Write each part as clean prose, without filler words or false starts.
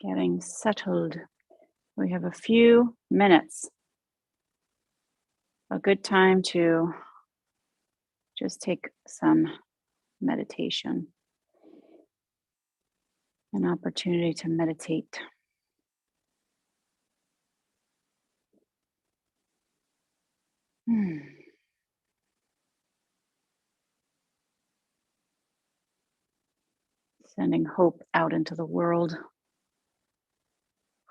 Getting settled. We have a few minutes. A good time to just take some meditation, an opportunity to meditate. Sending hope out into the world.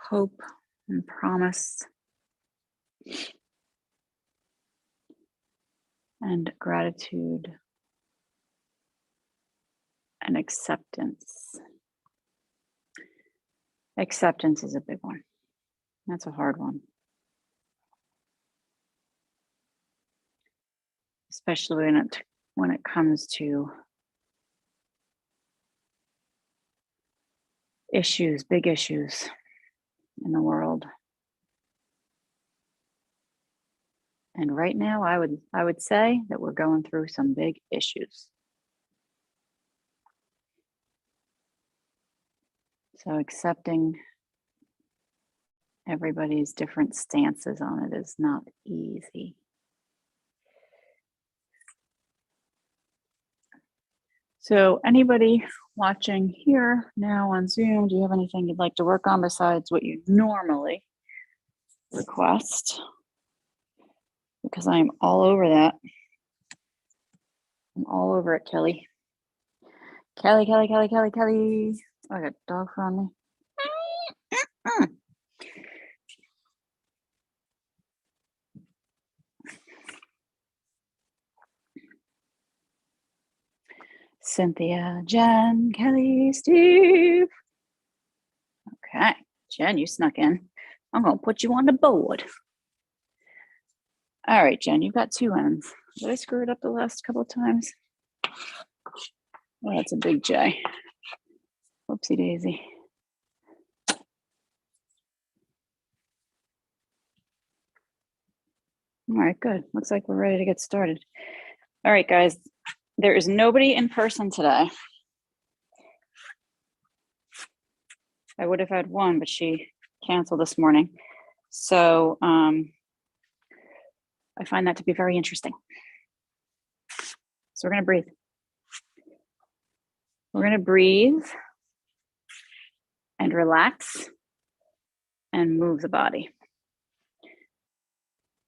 Hope and promise and gratitude and acceptance. Acceptance is a big one. That's a hard one. Especially when it comes to issues, big issues in the world. And right now, I would say that we're going through some big issues. So accepting everybody's different stances on it is not easy. So anybody watching here now on Zoom, do you have anything you'd like to work on besides what you normally request? Because I'm all over that. I'm all over it, Kelly. Kelly. Oh, I got a dog on me. Cynthia, Jen, Kelly, Steve. Okay, Jen, you snuck in. I'm going to put you on the board. All right, Jen, you've got 2 N's. Did I screw it up the last couple of times? Well, that's a big J. Whoopsie daisy. All right, good. Looks like we're ready to get started. All right, guys, there is nobody in person today. I would have had one, but she canceled this morning. So I find that to be very interesting. So we're going to breathe. We're going to breathe and relax and move the body.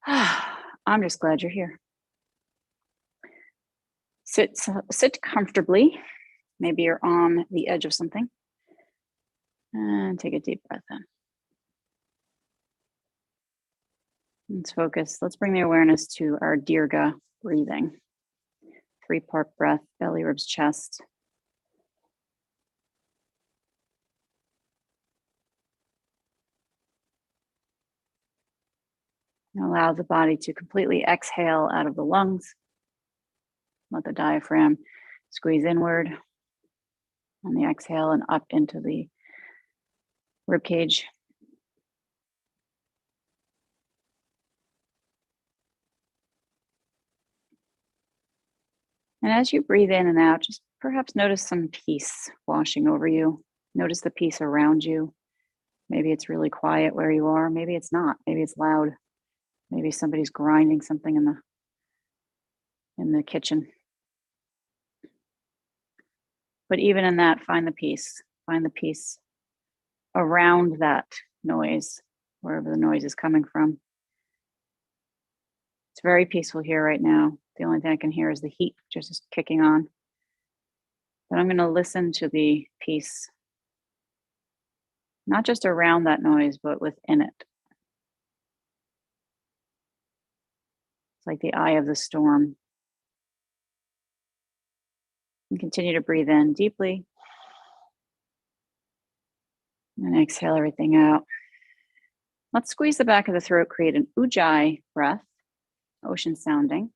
I'm just glad you're here. Sit comfortably. Maybe you're on the edge of something. And take a deep breath in. Let's focus. Let's bring the awareness to our Dirga breathing. 3-part breath, belly, ribs, chest. And allow the body to completely exhale out of the lungs. Let the diaphragm squeeze inward on the exhale and up into the rib cage. And as you breathe in and out, just perhaps notice some peace washing over you. Notice the peace around you. Maybe it's really quiet where you are. Maybe it's not. Maybe it's loud. Maybe somebody's grinding something in the kitchen. But even in that, find the peace. Find the peace around that noise, wherever the noise is coming from. It's very peaceful here right now. The only thing I can hear is the heat just kicking on. But I'm going to listen to the peace, not just around that noise, but within it. It's like the eye of the storm. And continue to breathe in deeply. And exhale everything out. Let's squeeze the back of the throat, create an ujjayi breath, ocean sounding.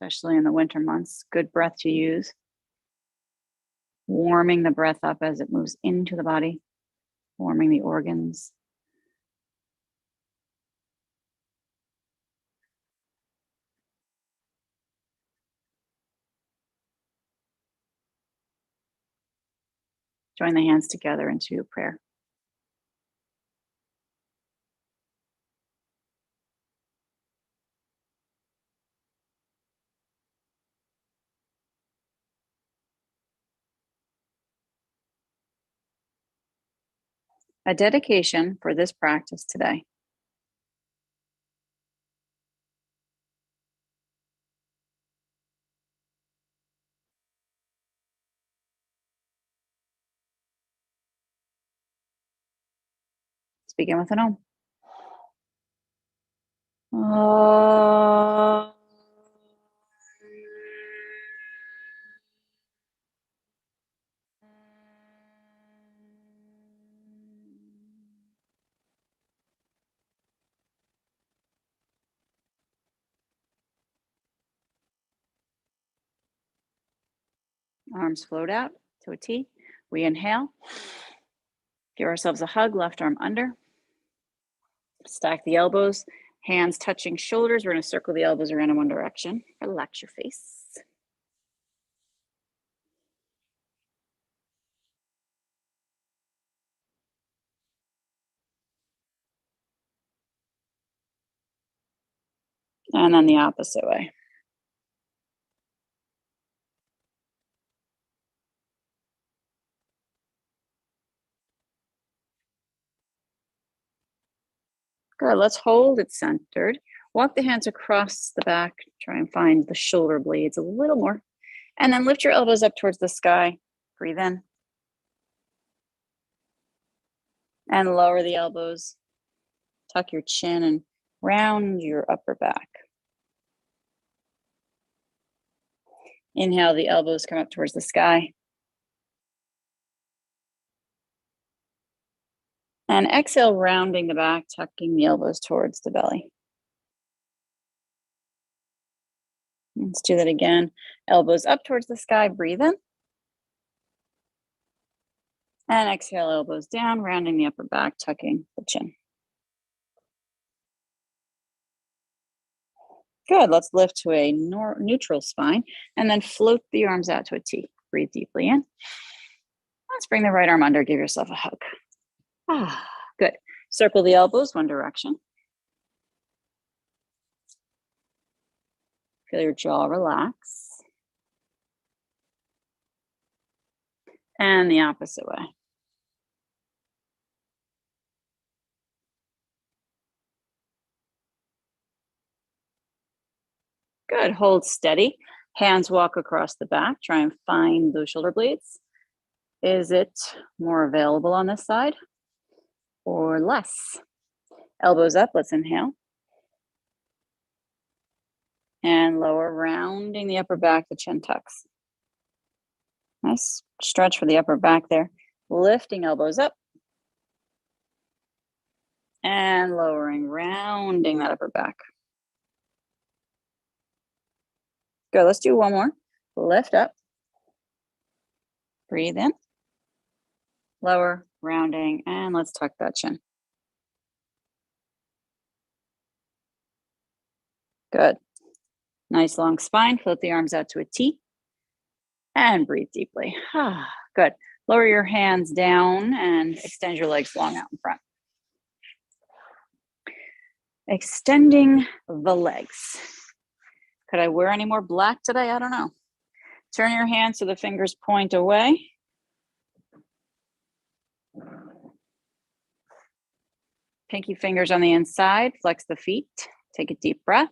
especially in the winter months. Good breath to use. Warming the breath up as it moves into the body, warming the organs. Join the hands together into prayer. A dedication for this practice today. Let's begin with an Om. Om. Arms float out to a T. We inhale. Give ourselves a hug, left arm under. Stack the elbows, hands touching shoulders. We're going to circle the elbows around in one direction. Relax your face. And then the opposite way. Good, let's hold it centered. Walk the hands across the back. Try and find the shoulder blades a little more. And then lift your elbows up towards the sky. Breathe in. And lower the elbows. Tuck your chin and round your upper back. Inhale, the elbows come up towards the sky. And exhale, rounding the back, tucking the elbows towards the belly. Let's do that again. Elbows up towards the sky, breathe in. And exhale, elbows down, rounding the upper back, tucking the chin. Good, let's lift to a neutral spine and then float the arms out to a T. Breathe deeply in. Let's bring the right arm under, give yourself a hug. Good. Circle the elbows one direction. Feel your jaw relax. And the opposite way. Good, hold steady. Hands walk across the back. Try and find those shoulder blades. Is it more available on this side or less? Elbows up, let's inhale. And lower, rounding the upper back, the chin tucks. Nice stretch for the upper back there. Lifting elbows up. And lowering, rounding that upper back. Good, let's do one more. Lift up. Breathe in. Lower, rounding, and let's tuck that chin. Good. Nice long spine. Float the arms out to a T. And breathe deeply. Good. Lower your hands down and extend your legs long out in front. Extending the legs. Could I wear any more black today? I don't know. Turn your hands so the fingers point away. Pinky fingers on the inside. Flex the feet. Take a deep breath.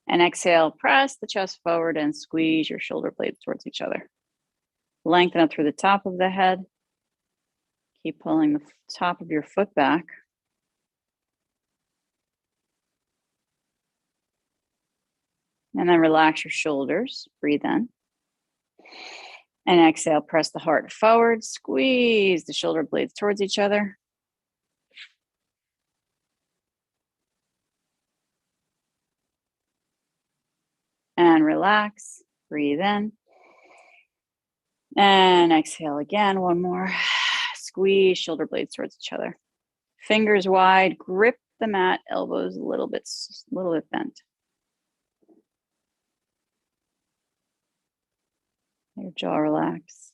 And exhale, press the chest forward and squeeze your shoulder blades towards each other. Lengthen up through the top of the head. Keep pulling the top of your foot back. And then relax your shoulders. Breathe in. And exhale, press the heart forward. Squeeze the shoulder blades towards each other. And relax. Breathe in. And exhale again. One more. Squeeze shoulder blades towards each other. Fingers wide. Grip the mat. Elbows a little bit bent. Your jaw relax.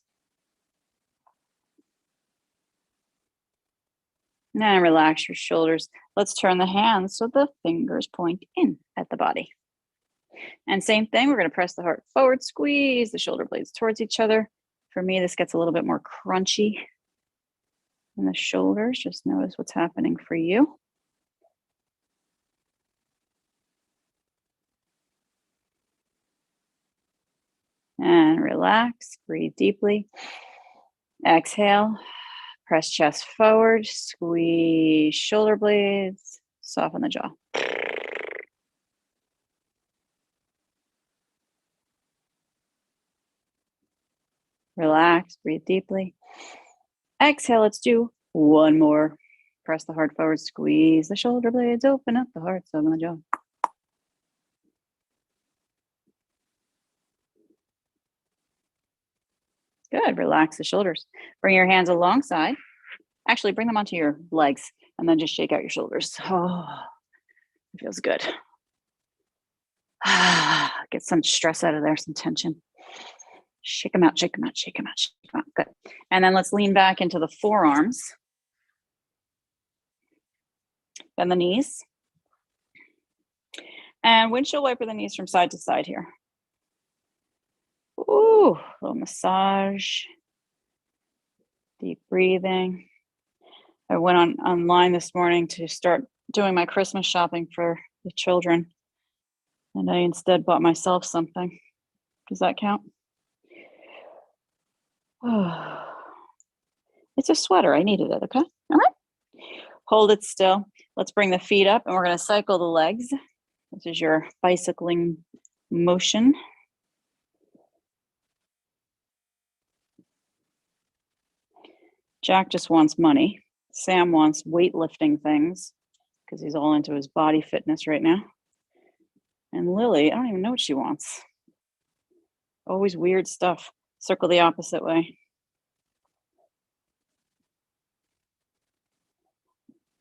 And relax your shoulders. Let's turn the hands so the fingers point in at the body. And same thing, we're going to press the heart forward, squeeze the shoulder blades towards each other. For me, this gets a little bit more crunchy in the shoulders. Just notice what's happening for you. And relax, breathe deeply. Exhale, press chest forward, squeeze shoulder blades, soften the jaw. Relax, breathe deeply. Exhale, let's do one more. Press the heart forward, squeeze the shoulder blades, open up the heart, soften the jaw. Good, relax the shoulders. Bring your hands alongside. Actually, bring them onto your legs and then just shake out your shoulders. Oh, it feels good. Get some stress out of there, some tension. Shake them out, shake them out, shake them out, shake them out. Good. And then let's lean back into the forearms. Bend the knees. And windshield wiper the knees from side to side here. Ooh, a little massage. Deep breathing. I went online this morning to start doing my Christmas shopping for the children. And I instead bought myself something. Does that count? Oh, it's a sweater. I needed it. Okay. All right. Hold it still. Let's bring the feet up and we're going to cycle the legs. This is your bicycling motion. Jack just wants money. Sam wants weightlifting things because he's all into his body fitness right now. And Lily, I don't even know what she wants. Always weird stuff. Circle the opposite way.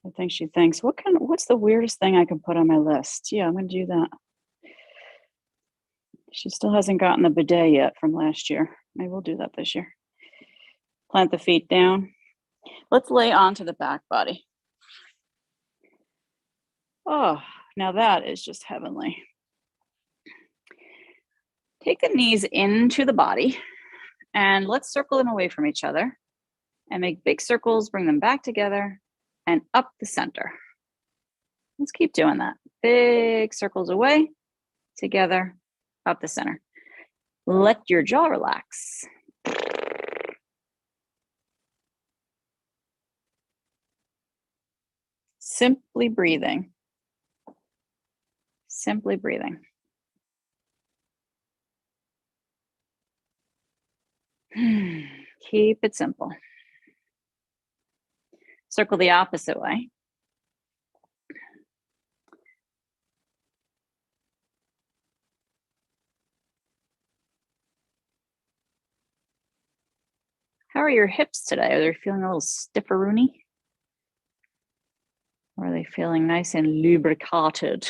I think she thinks, what's the weirdest thing I can put on my list? Yeah, I'm going to do that. She still hasn't gotten the bidet yet from last year. Maybe we'll do that this year. Plant the feet down. Let's lay onto the back body. Oh, now that is just heavenly. Take the knees into the body and let's circle them away from each other and make big circles, bring them back together and up the center. Let's keep doing that. Big circles away, together, up the center. Let your jaw relax. Simply breathing. Simply breathing. Keep it simple. Circle the opposite way. How are your hips today? Are they feeling a little stifferoony? Or are they feeling nice and lubricated?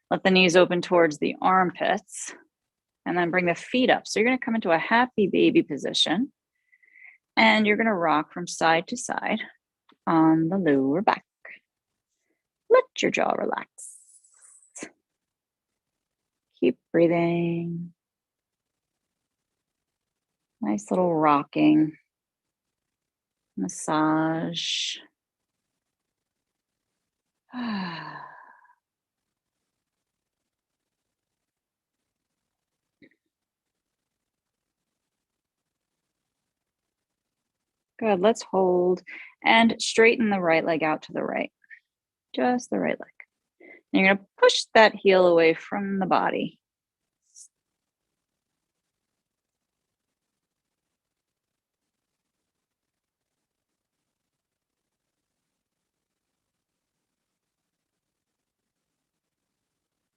Let the knees open towards the armpits and then bring the feet up. So you're going to come into a happy baby position and you're going to rock from side to side on the lower back. Let your jaw relax. Keep breathing. Nice little rocking massage. Good, let's hold and straighten the right leg out to the right. Just the right leg. And you're gonna push that heel away from the body.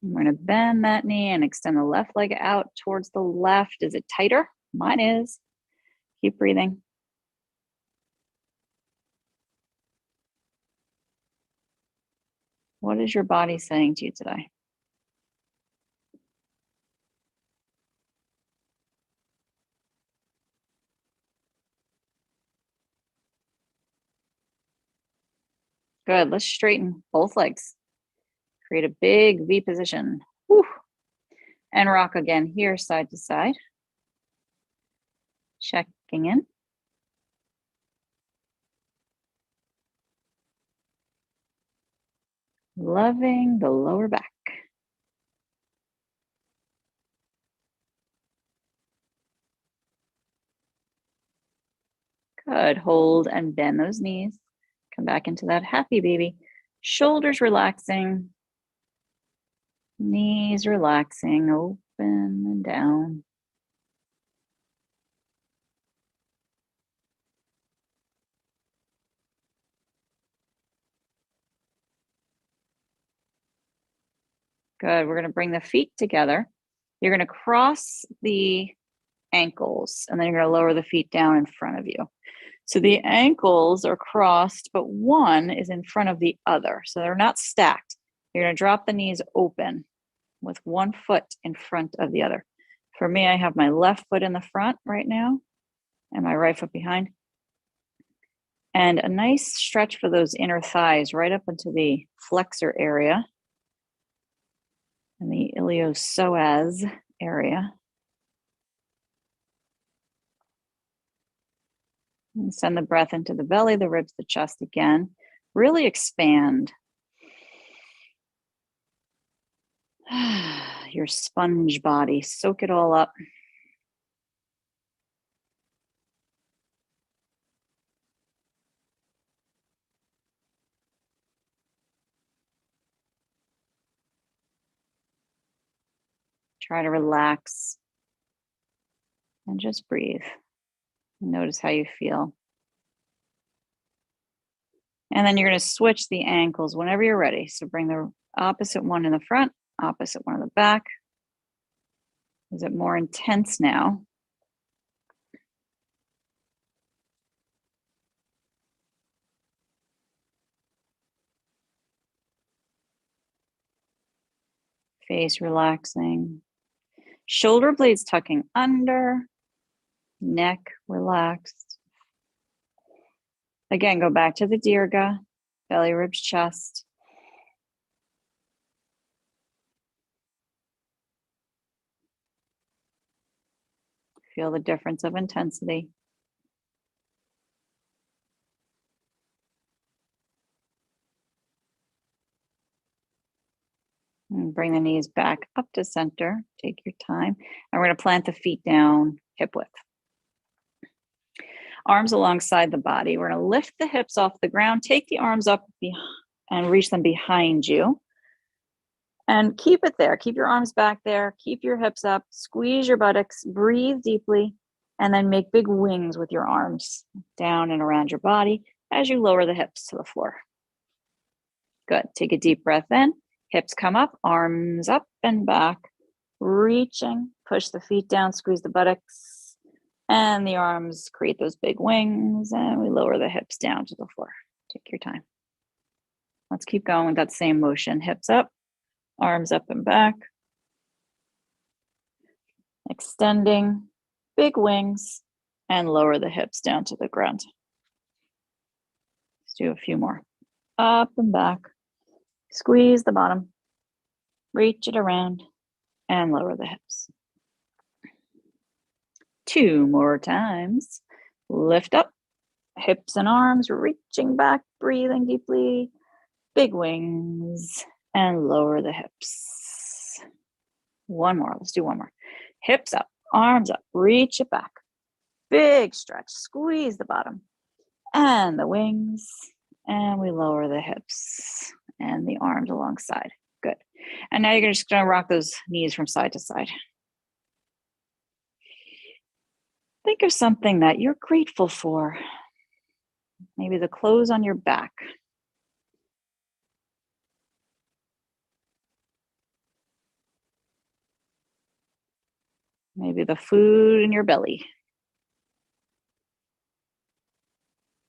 We're going to bend that knee and extend the left leg out towards the left. Is it tighter? Mine is. Keep breathing. What is your body saying to you today? Good. Let's straighten both legs. Create a big V position. Whew. And rock again here, side to side. Checking in. Loving the lower back. Good. Hold and bend those knees. Come back into that happy baby. Shoulders relaxing. Knees relaxing. Open and down. Good. We're going to bring the feet together. You're going to cross the ankles and then you're going to lower the feet down in front of you. So the ankles are crossed, but one is in front of the other. So they're not stacked. You're going to drop the knees open with one foot in front of the other. For me, I have my left foot in the front right now and my right foot behind. And a nice stretch for those inner thighs right up into the flexor area and the iliopsoas area. And send the breath into the belly, the ribs, the chest again. Really expand your sponge body. Soak it all up. Try to relax and just breathe. Notice how you feel. And then you're going to switch the ankles whenever you're ready. So bring the opposite one in the front, opposite one in the back. Is it more intense now? Face relaxing. Shoulder blades tucking under. Neck relaxed. Again, go back to the Dirga, belly, ribs, chest. Feel the difference of intensity. And bring the knees back up to center. Take your time. And we're going to plant the feet down hip width. Arms alongside the body. We're going to lift the hips off the ground. Take the arms up and reach them behind you. And keep it there. Keep your arms back there. Keep your hips up. Squeeze your buttocks. Breathe deeply. And then make big wings with your arms down and around your body as you lower the hips to the floor. Good. Take a deep breath in. Hips come up, arms up and back. Reaching. Push the feet down. Squeeze the buttocks. And the arms create those big wings. And we lower the hips down to the floor. Take your time. Let's keep going with that same motion. Hips up. Arms up and back. Extending, big wings, and lower the hips down to the ground. Let's do a few more. Up and back. Squeeze the bottom. Reach it around and lower the hips. 2 more times. Lift up, hips and arms, reaching back, breathing deeply. Big wings. And lower the hips. 1 more. Let's do 1 more. Hips up, arms up, reach it back. Big stretch, squeeze the bottom. And the wings. And we lower the hips and the arms alongside. Good. And now you're just going to rock those knees from side to side. Think of something that you're grateful for. Maybe the clothes on your back. Maybe the food in your belly.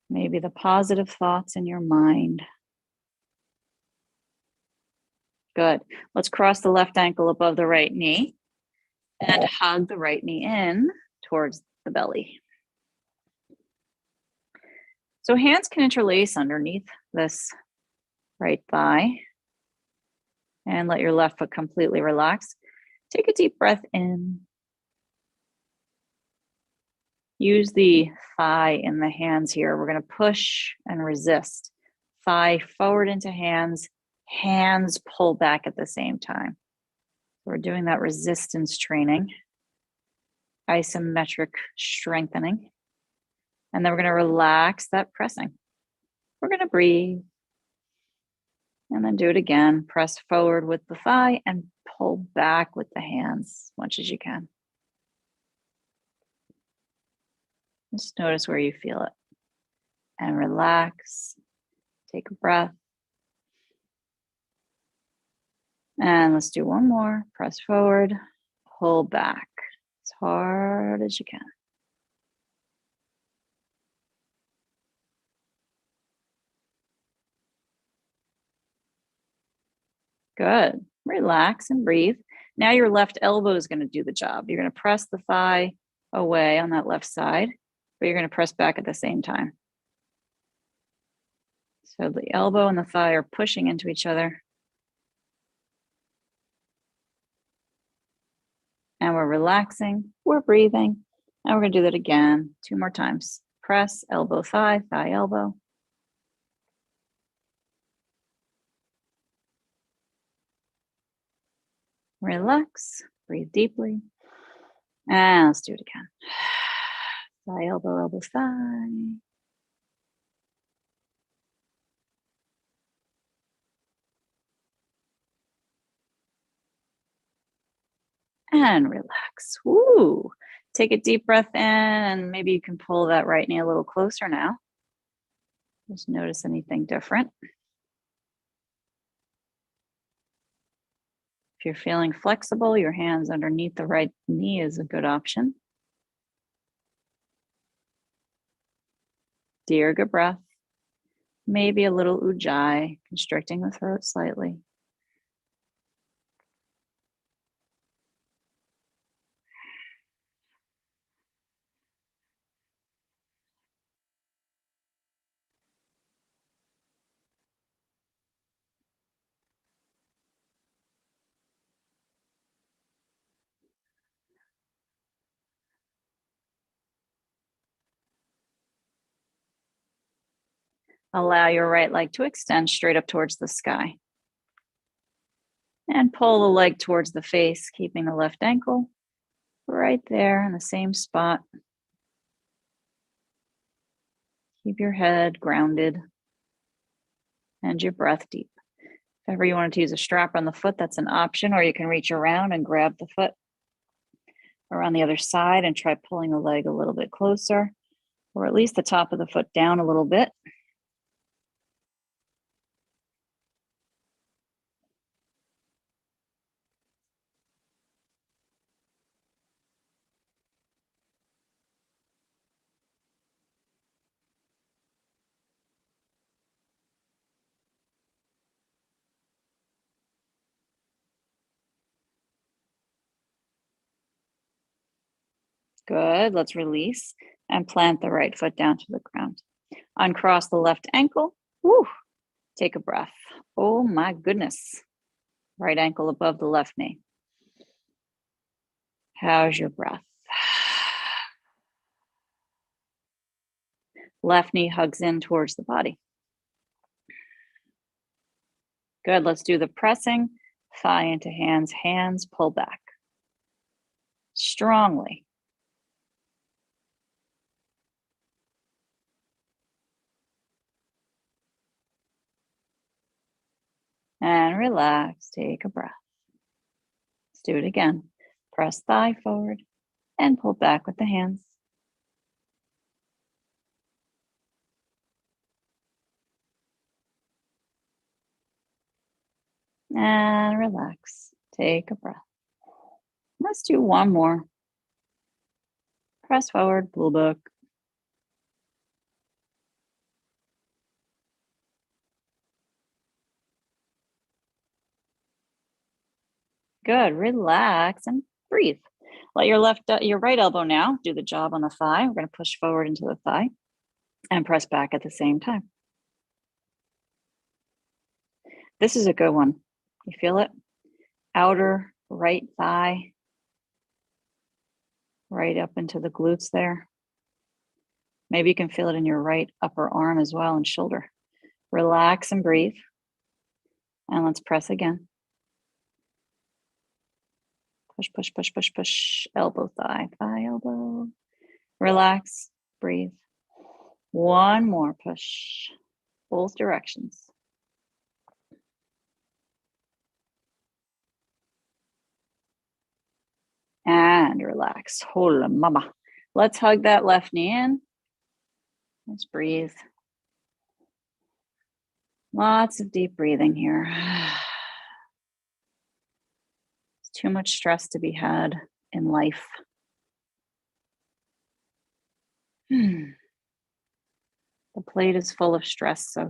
Maybe the positive thoughts in your mind. Good. Let's cross the left ankle above the right knee and hug the right knee in towards the belly. So hands can interlace underneath this right thigh and let your left foot completely relax. Take a deep breath in. Use the thigh in the hands here. We're going to push and resist. Thigh forward into hands, hands pull back at the same time. We're doing that resistance training, isometric strengthening. And then we're going to relax that pressing. We're going to breathe. And then do it again. Press forward with the thigh and pull back with the hands as much as you can. Just notice where you feel it. And relax. Take a breath. And let's do one more. Press forward. Pull back as hard as you can. Good. Relax and breathe. Now your left elbow is going to do the job. You're going to press the thigh away on that left side, but you're going to press back at the same time. So the elbow and the thigh are pushing into each other. And we're relaxing, we're breathing, and we're going to do that again 2 more times. Press, elbow, thigh, thigh, elbow. Relax, breathe deeply. And let's do it again. Thigh, elbow, elbow, thigh. And relax. Woo! Take a deep breath in, and maybe you can pull that right knee a little closer now. Just notice anything different. If you're feeling flexible, your hands underneath the right knee is a good option. Dirga breath. Maybe a little ujjayi, constricting the throat slightly. Allow your right leg to extend straight up towards the sky. And pull the leg towards the face, keeping the left ankle right there in the same spot. Keep your head grounded and your breath deep. If ever you wanted to use a strap on the foot, that's an option, or you can reach around and grab the foot around the other side and try pulling the leg a little bit closer, or at least the top of the foot down a little bit. Good. Let's release and plant the right foot down to the ground. Uncross the left ankle. Woo. Take a breath. Oh my goodness. Right ankle above the left knee. How's your breath? Left knee hugs in towards the body. Good. Let's do the pressing. Thigh into hands. Hands pull back. Strongly. And relax. Take a breath. Let's do it again. Press thigh forward and pull back with the hands. And relax. Take a breath. Let's do one more. Press forward, blue book. Good, relax and breathe. Let your right elbow now do the job on the thigh. We're gonna push forward into the thigh and press back at the same time. This is a good one. You feel it? Outer right thigh, right up into the glutes there. Maybe you can feel it in your right upper arm as well and shoulder. Relax and breathe. And let's press again. Push, push, push, push, push. Elbow, thigh, thigh, elbow. Relax, breathe. One more push, both directions. And relax. Hola mama. Let's hug that left knee in. Let's breathe. Lots of deep breathing here. It's too much stress to be had in life. The plate is full of stress, so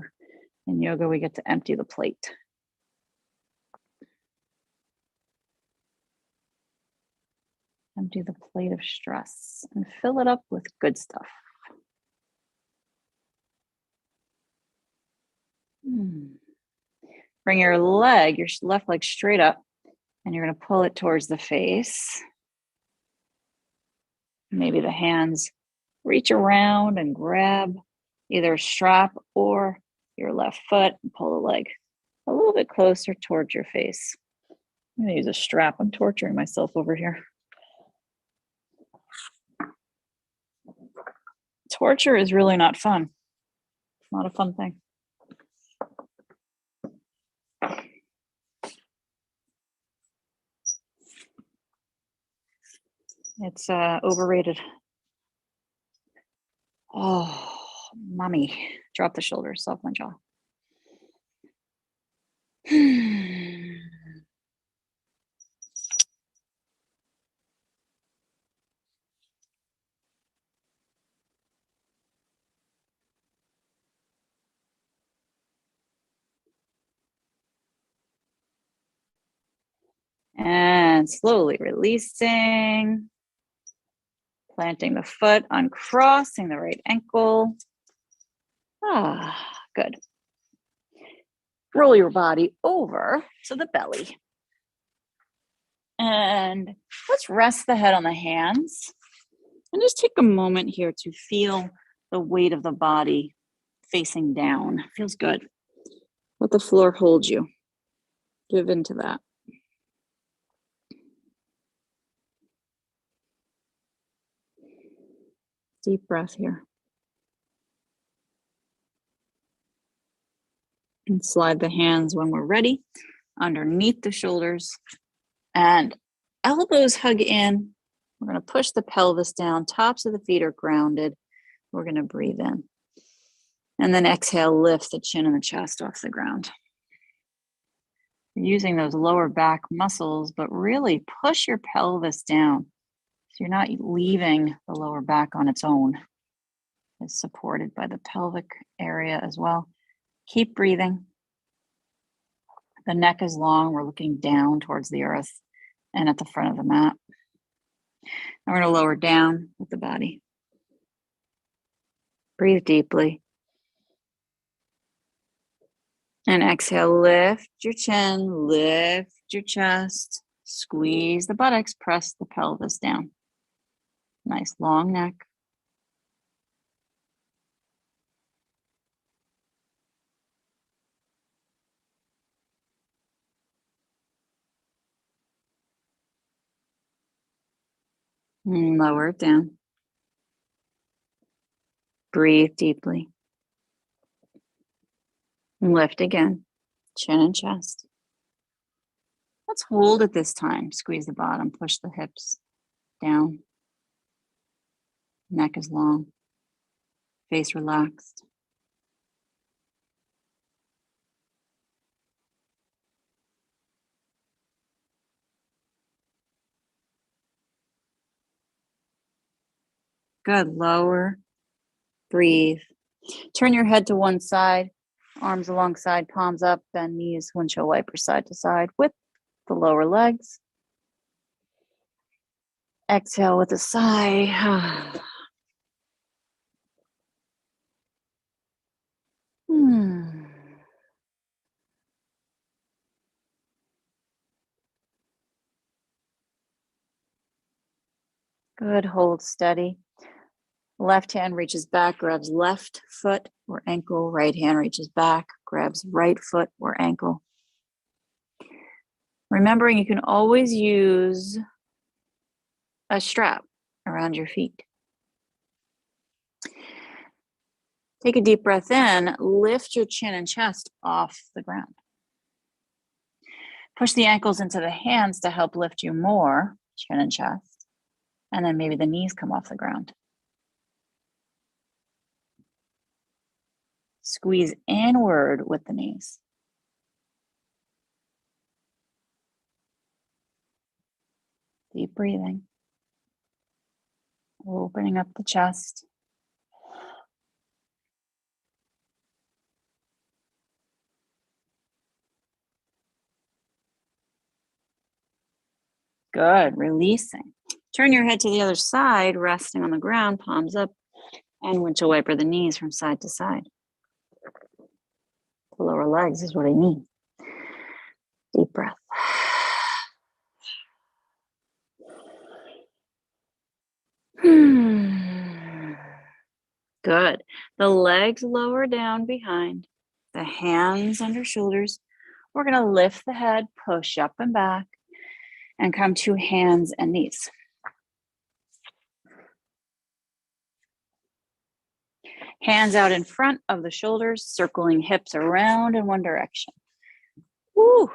in yoga we get to empty the plate. Empty the plate of stress and fill it up with good stuff. Bring your left leg straight up, and you're going to pull it towards the face. Maybe the hands reach around and grab either a strap or your left foot and pull the leg a little bit closer towards your face. I'm going to use a strap. I'm torturing myself over here. Torture is really not fun. Not a fun thing. It's overrated. Oh, mommy. Drop the shoulders, soft my jaw. And slowly releasing. Planting the foot, uncrossing the right ankle. Good. Roll your body over to the belly. And let's rest the head on the hands. And just take a moment here to feel the weight of the body facing down. Feels good. Let the floor hold you. Give into that. Deep breath here. And slide the hands when we're ready underneath the shoulders. And elbows hug in. We're going to push the pelvis down. Tops of the feet are grounded. We're going to breathe in. And then exhale, lift the chin and the chest off the ground. You're using those lower back muscles, but really push your pelvis down. So you're not leaving the lower back on its own. It's supported by the pelvic area as well. Keep breathing. The neck is long. We're looking down towards the earth and at the front of the mat. And we're going to lower down with the body. Breathe deeply. And exhale, lift your chin, lift your chest, squeeze the buttocks, press the pelvis down. Nice long neck. And lower it down. Breathe deeply. And lift again, chin and chest. Let's hold it this time. Squeeze the bottom, push the hips down. Neck is long, face relaxed. Good. Lower. Breathe. Turn your head to one side, arms alongside, palms up, bend knees, windshield wiper side to side with the lower legs. Exhale with a sigh. Good. Hold steady. Left hand reaches back, grabs left foot or ankle. Right hand reaches back, grabs right foot or ankle. Remembering you can always use a strap around your feet. Take a deep breath in, lift your chin and chest off the ground. Push the ankles into the hands to help lift you more, chin and chest. And then maybe the knees come off the ground. Squeeze inward with the knees. Deep breathing. Opening up the chest. Good, releasing. Turn your head to the other side, resting on the ground, palms up, and windshield wiper the knees from side to side. The lower legs is what I mean. Deep breath. Good. The legs lower down behind, the hands under shoulders. We're going to lift the head, push up and back, and come to hands and knees. Hands out in front of the shoulders, circling hips around in one direction. Woo.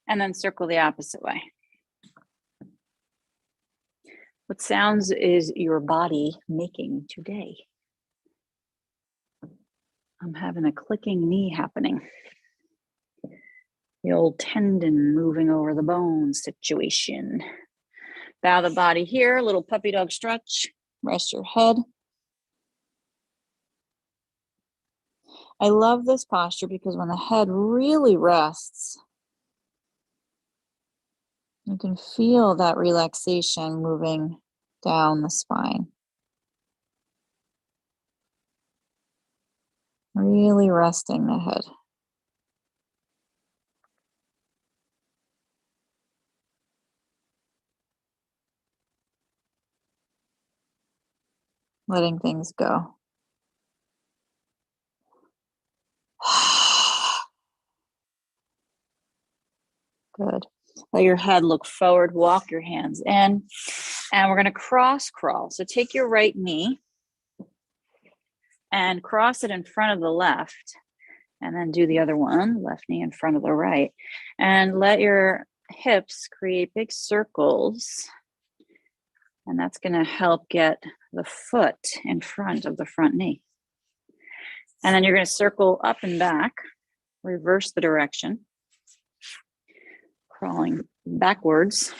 And then circle the opposite way. What sounds is your body making today? I'm having a clicking knee happening. The old tendon moving over the bone situation. Bow the body here, a little puppy dog stretch. Rest your head. I love this posture because when the head really rests, you can feel that relaxation moving down the spine. Really resting the head. Letting things go. Good. Let your head look forward, walk your hands in, and we're going to cross crawl. So take your right knee and cross it in front of the left, and then do the other one, left knee in front of the right, and let your hips create big circles, and that's going to help get the foot in front of the front knee. And then you're going to circle up and back, reverse the direction, crawling backwards.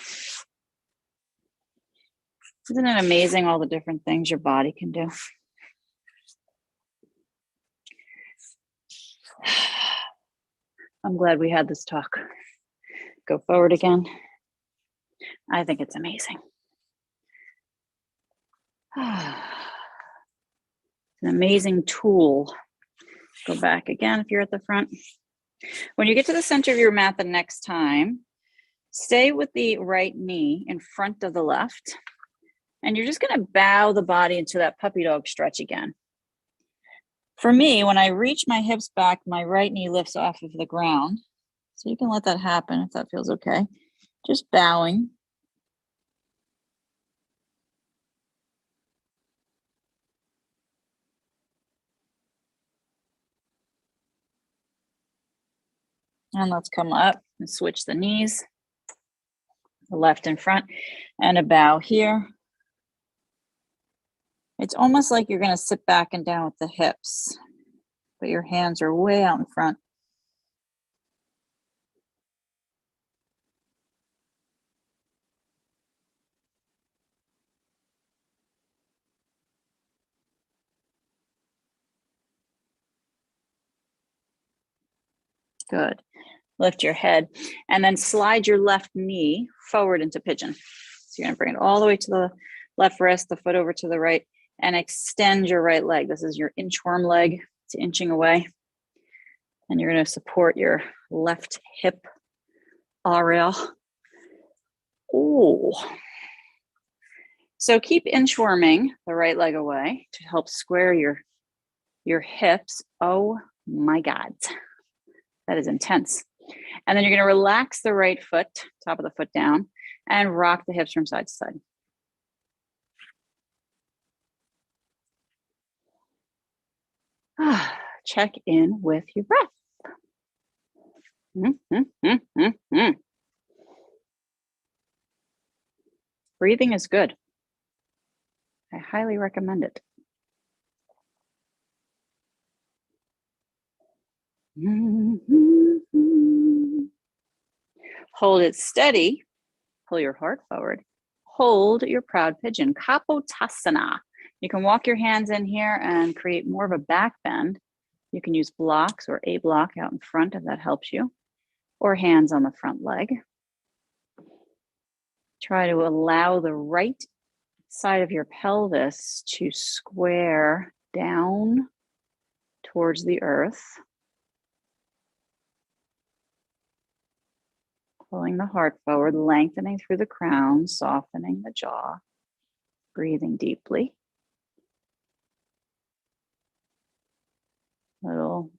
Isn't it amazing all the different things your body can do? I'm glad we had this talk. Go forward again. I think it's amazing. It's an amazing tool. Go back again if you're at the front. When you get to the center of your mat the next time, stay with the right knee in front of the left. And you're just going to bow the body into that puppy dog stretch again. For me, when I reach my hips back, my right knee lifts off of the ground. So you can let that happen if that feels okay. Just bowing. And let's come up and switch the knees. The left in front and a bow here. It's almost like you're going to sit back and down with the hips. but your hands are way out in front. Good. Lift your head and then slide your left knee forward into pigeon. So you're going to bring it all the way to the left wrist, the foot over to the right, and extend your right leg. This is your inchworm leg. It's inching away. And you're going to support your left hip area. Oh. So keep inchworming the right leg away to help square your hips. Oh my God. That is intense. And then you're going to relax the right foot, top of the foot down, and rock the hips from side to side. Check in with your breath. Breathing is good. I highly recommend it. Hold it steady. Pull your heart forward. Hold your proud pigeon, Kapotasana. You can walk your hands in here and create more of a back bend. You can use blocks or a block out in front if that helps you, or hands on the front leg. Try to allow the right side of your pelvis to square down towards the earth. Pulling the heart forward, lengthening through the crown, softening the jaw, breathing deeply. Little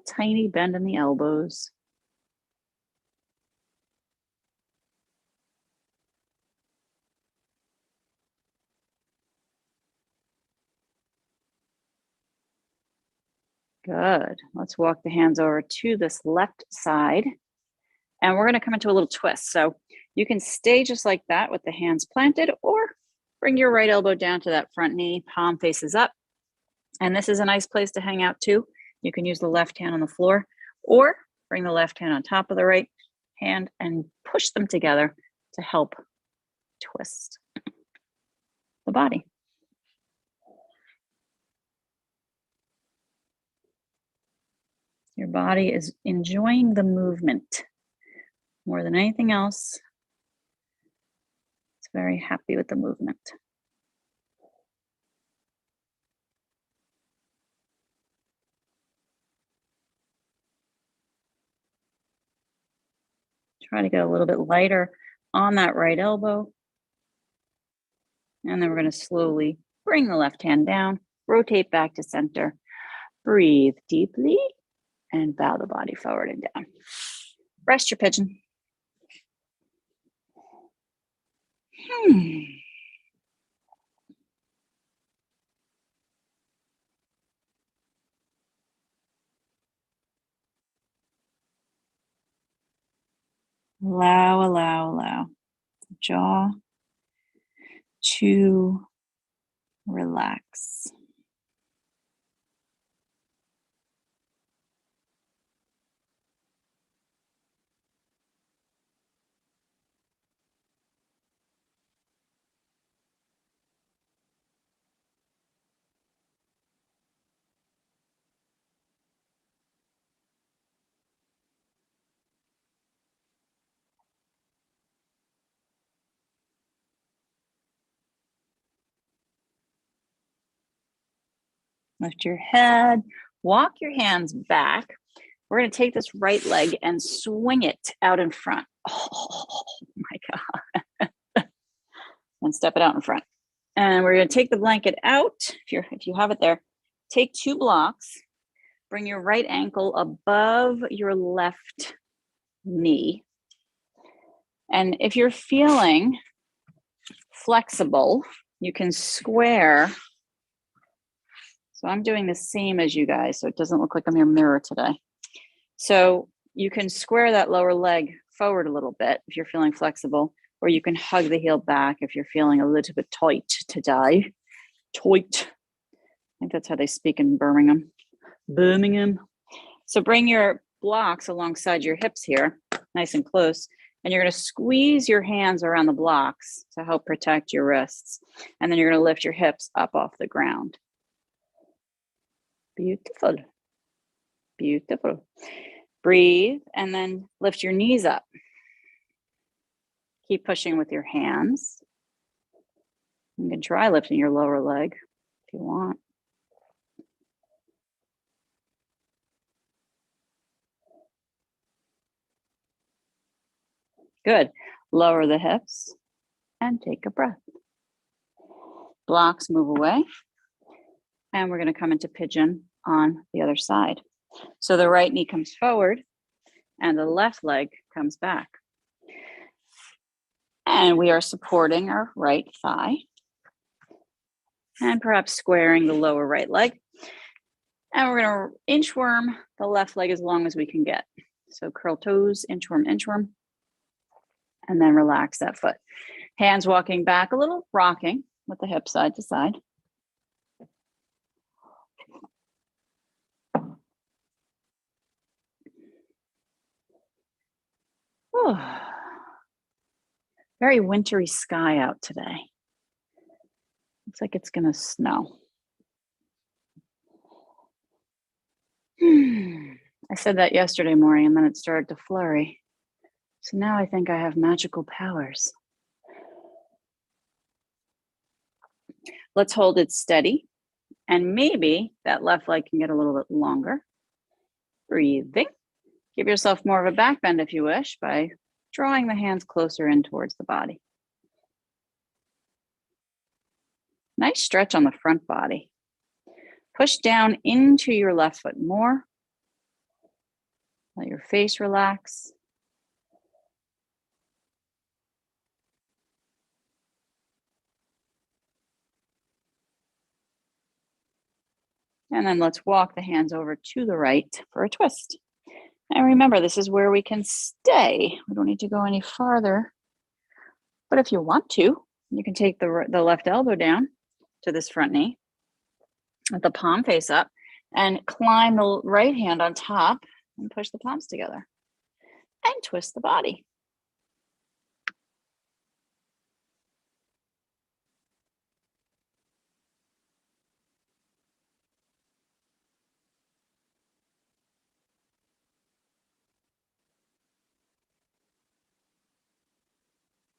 tiny bend in the elbows. Good. Let's walk the hands over to this left side. And we're going to come into a little twist. So you can stay just like that with the hands planted, or bring your right elbow down to that front knee, palm faces up. And this is a nice place to hang out too. You can use the left hand on the floor, or bring the left hand on top of the right hand and push them together to help twist the body. Your body is enjoying the movement more than anything else. It's very happy with the movement. Try to get a little bit lighter on that right elbow. And then we're going to slowly bring the left hand down, rotate back to center, breathe deeply, and bow the body forward and down. Rest your pigeon. Allow the jaw to relax. Lift your head, walk your hands back. We're going to take this right leg and swing it out in front. Oh my God. And step it out in front. And we're going to take the blanket out. If you have it there, take 2 blocks, bring your right ankle above your left knee. And if you're feeling flexible, you can square. So I'm doing the same as you guys, so it doesn't look like I'm your mirror today. So you can square that lower leg forward a little bit if you're feeling flexible, or you can hug the heel back if you're feeling a little bit tight today. Tight. I think that's how they speak in Birmingham. Birmingham. So bring your blocks alongside your hips here, nice and close. And you're going to squeeze your hands around the blocks to help protect your wrists. And then you're going to lift your hips up off the ground. Beautiful. Beautiful. Breathe and then lift your knees up. Keep pushing with your hands. You can try lifting your lower leg if you want. Good. Lower the hips and take a breath. Blocks move away. And we're going to come into pigeon on the other side. So the right knee comes forward and the left leg comes back. And we are supporting our right thigh and perhaps squaring the lower right leg. And we're going to inchworm the left leg as long as we can get. So curl toes, inchworm, and then relax that foot. Hands walking back a little, rocking with the hip side to side. Oh, very wintry sky out today. Looks like it's gonna snow. I said that yesterday morning and then it started to flurry. So now I think I have magical powers. Let's hold it steady. And maybe that left leg can get a little bit longer. Breathing. Give yourself more of a back bend if you wish by drawing the hands closer in towards the body. Nice stretch on the front body. Push down into your left foot more. Let your face relax. And then let's walk the hands over to the right for a twist. And remember, this is where we can stay. We don't need to go any farther. But if you want to, you can take the left elbow down to this front knee with the palm face up and climb the right hand on top and push the palms together and twist the body.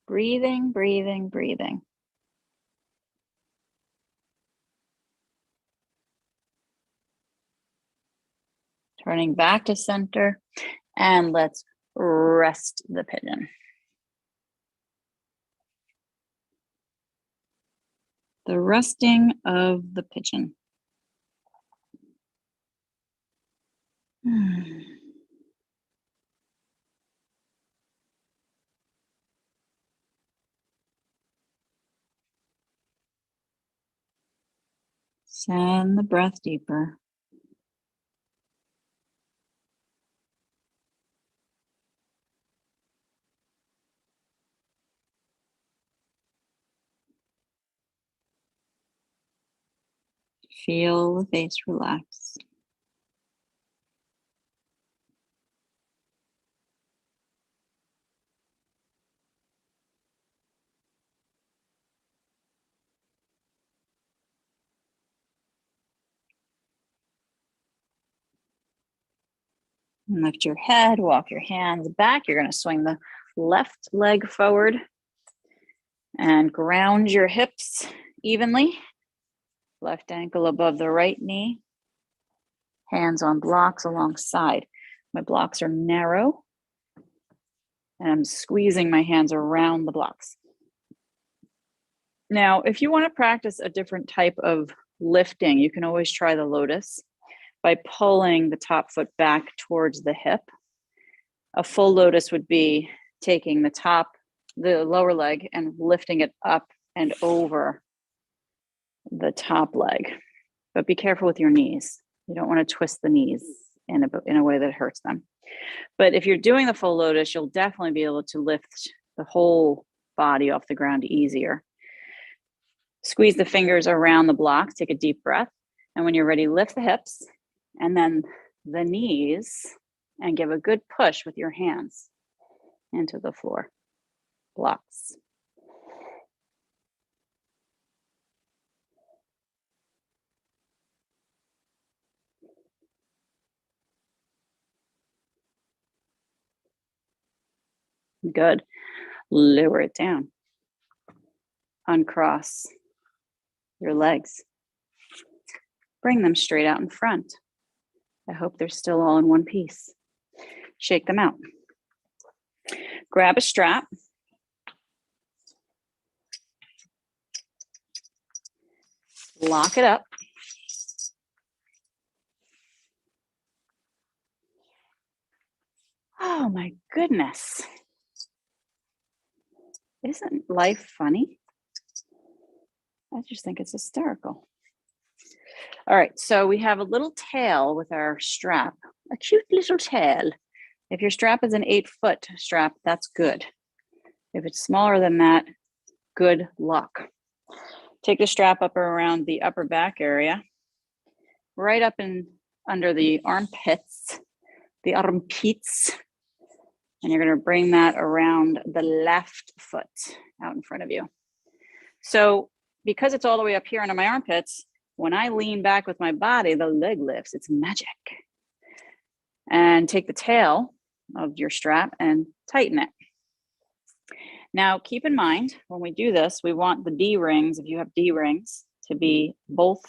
Breathing, breathing, breathing. Turning back to center, and let's rest the pigeon. The resting of the pigeon. Send the breath deeper. Feel the face relax. And lift your head, walk your hands back. You're going to swing the left leg forward and ground your hips evenly. Left ankle above the right knee. Hands on blocks alongside. My blocks are narrow. And I'm squeezing my hands around the blocks. Now, if you want to practice a different type of lifting, you can always try the lotus by pulling the top foot back towards the hip. A full lotus would be taking the lower leg and lifting it up and over the top leg. But be careful with your knees. You don't want to twist the knees in a way that hurts them. But if you're doing the full lotus, you'll definitely be able to lift the whole body off the ground easier. Squeeze the fingers around the blocks, take a deep breath. And when you're ready, lift the hips and then the knees, and give a good push with your hands into the floor blocks. Good. Lower it down. Uncross your legs. Bring them straight out in front. I hope they're still all in one piece. Shake them out. Grab a strap. Lock it up. Oh my goodness. Isn't life funny? I just think it's hysterical. All right, so we have a little tail with our strap, a cute little tail. If your strap is an 8-foot strap, that's good. If it's smaller than that, good luck. Take the strap up around the upper back area, right up in under the armpits, the armpits, and you're going to bring that around the left foot out in front of you. So because it's all the way up here under my armpits, when I lean back with my body, the leg lifts. It's magic. And take the tail of your strap and tighten it. Now, keep in mind, when we do this, we want the D-rings, if you have D-rings, to be both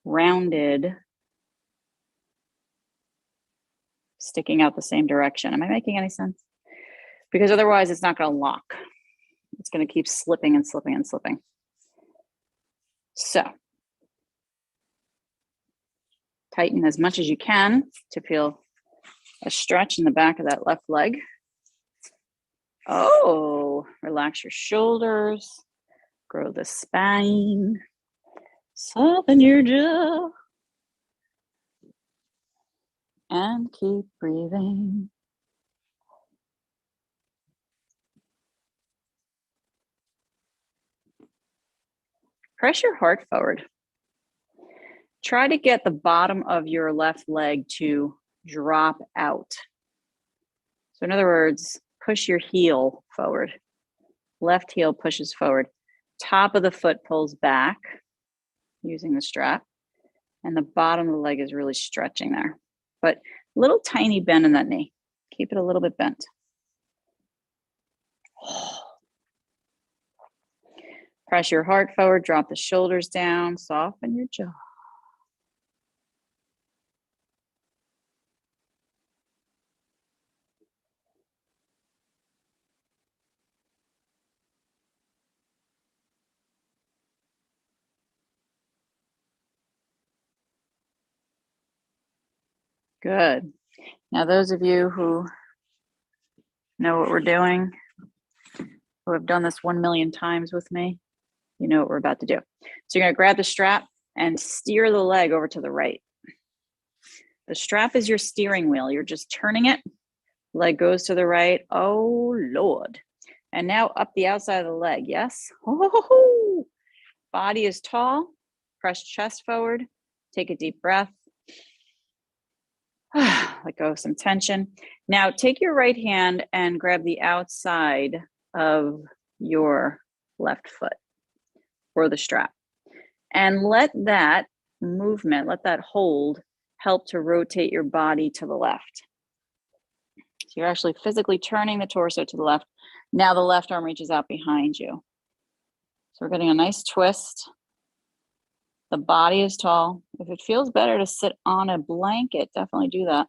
rounded, sticking out the same direction. Am I making any sense? Because otherwise it's not going to lock. It's going to keep slipping and slipping and slipping. So tighten as much as you can to feel a stretch in the back of that left leg. Oh, relax your shoulders, grow the spine, soften your jaw, and keep breathing. Press your heart forward. Try to get the bottom of your left leg to drop out. So in other words, push your heel forward. Left heel pushes forward. Top of the foot pulls back using the strap. And the bottom of the leg is really stretching there. But little tiny bend in that knee. Keep it a little bit bent. Press your heart forward, drop the shoulders down, soften your jaw. Good. Now, those of you who know what we're doing, who have done this 1,000,000 times with me, you know what we're about to do. So you're going to grab the strap and steer the leg over to the right. The strap is your steering wheel. You're just turning it. Leg goes to the right. Oh, Lord. And now up the outside of the leg. Yes. Oh, body is tall. Press chest forward. Take a deep breath. Let go of some tension. Now take your right hand and grab the outside of your left foot or the strap. And let that movement, let that hold help to rotate your body to the left. So you're actually physically turning the torso to the left. Now the left arm reaches out behind you. So we're getting a nice twist. The body is tall. If it feels better to sit on a blanket, definitely do that.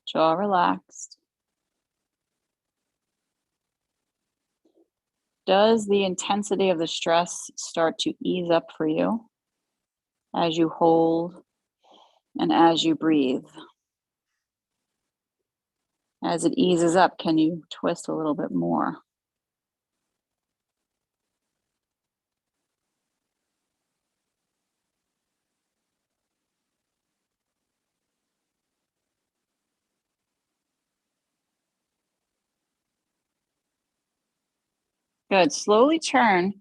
Jaw relaxed. Does the intensity of the stress start to ease up for you as you hold and as you breathe? As it eases up, can you twist a little bit more? Good. Slowly turn